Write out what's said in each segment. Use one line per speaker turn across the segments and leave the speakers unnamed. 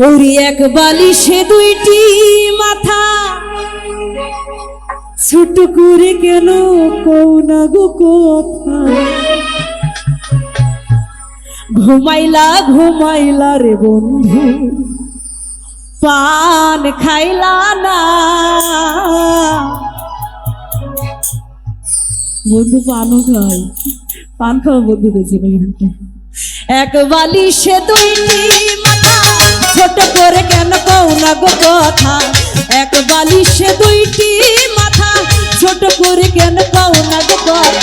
ওরি এক বালিশে দুইটি মাথা, ছোট করে কেন কও না গো কথা। ঘুমাইলা ঘুমাইলা রে বন্ধু, পান খাইলা না। বন্ধু পানও খাই, পান খাওয়া বন্ধু দিয়েছে। এক বালিশে দুইটি মাথা, ছোট করে কেন কও না গো কথা। এক বালিশে দুইটি মাথা, ছোট করে কেন কও না গো কথা।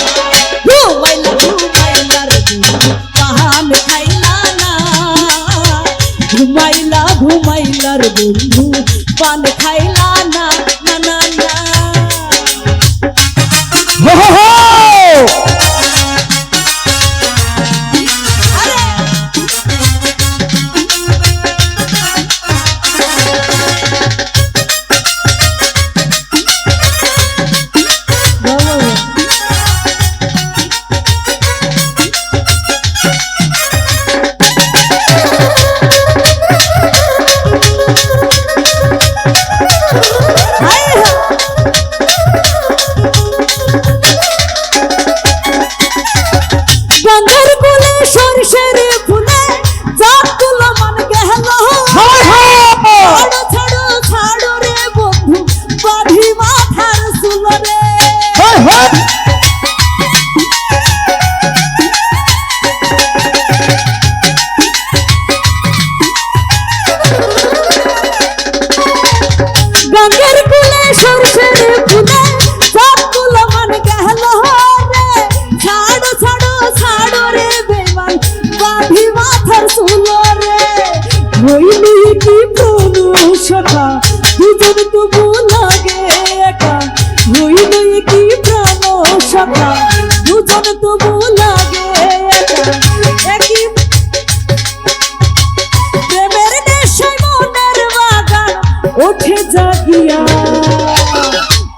ঘুমাইলা ঘুমাইলা রে বন্ধু, পান খাইলা না। ঘুমাইলা ঘুমাইলা রে বন্ধু, পান খাইলা না। না না না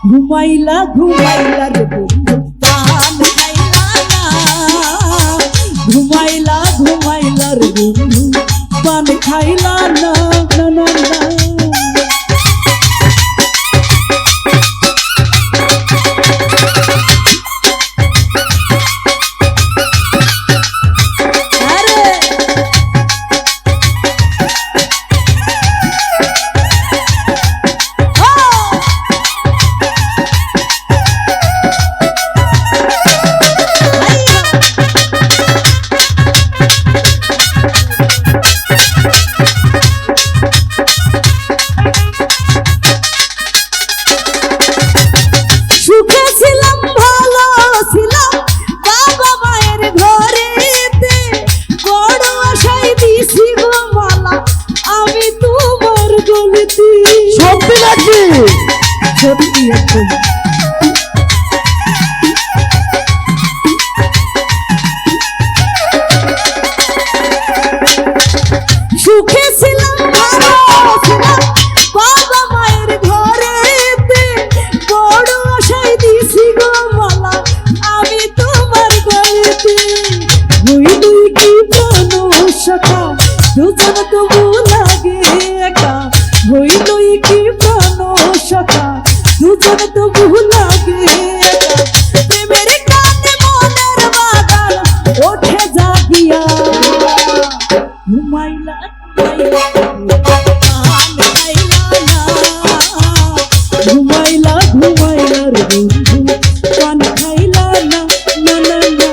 ঘুমাইলা ঘুমাইলা রে বন্ধু, পান খাইলা না। ঘুমাইলা ঘুমাইলা রে বন্ধু, পান খাইলা না। না না না সত্যি একদম সুখে ছিলাম, ভালো ছিলাম, বাবা মায়ের ঘরেতে। বড় আশায় দিছি গো মালা আমি তোমার গলেতে। হইলই কি জানো সখা, দুজন তবু লাগে একা। হইলই কি জানো সখা, দুজন তবু লাগে একা। প্রেমের কানে মনের বাগান ওঠে জাগিয়া। ঘুমাইলা ঘুমাইলা ঘুমাইলা রে বন্ধু, পান খাইলা না। না না না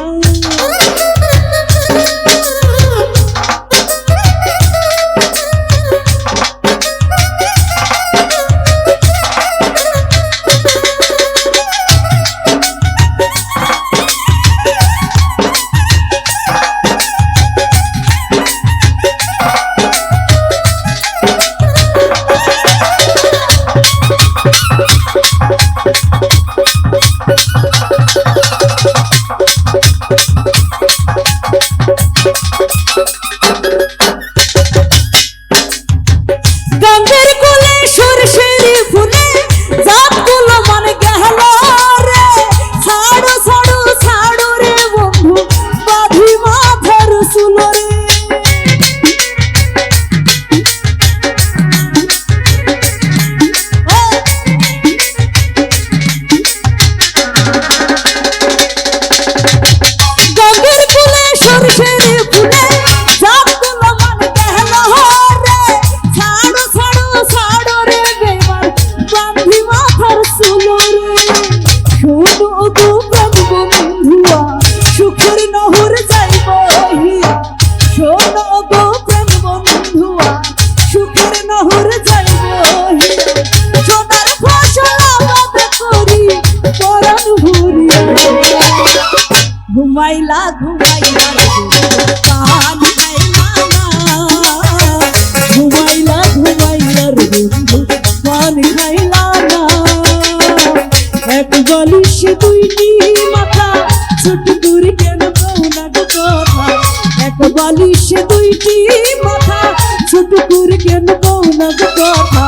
খাইলার পান খাইলা না ঘুমাইলা ঘুমাইলার বন্ধু পান খাইলা না এক বালিশে দুইটি মাথা ছোট করে কেন কও না গো কথা এক বালিশে দুইটি মাথা ছোট করে কেন কও না গো কথা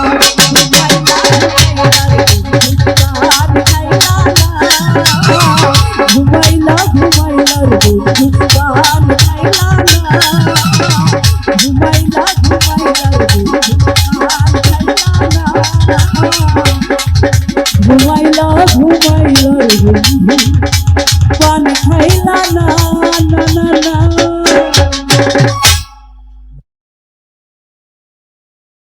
ঘুমাইলা ঘুমাইলার বন্ধু পান খাইলা না ঘুমাইলা ঘুমাইলার বন্ধু পান খাইলা না ঘুমাইলা ঘুমাইলার বন্ধু পান খাইলা না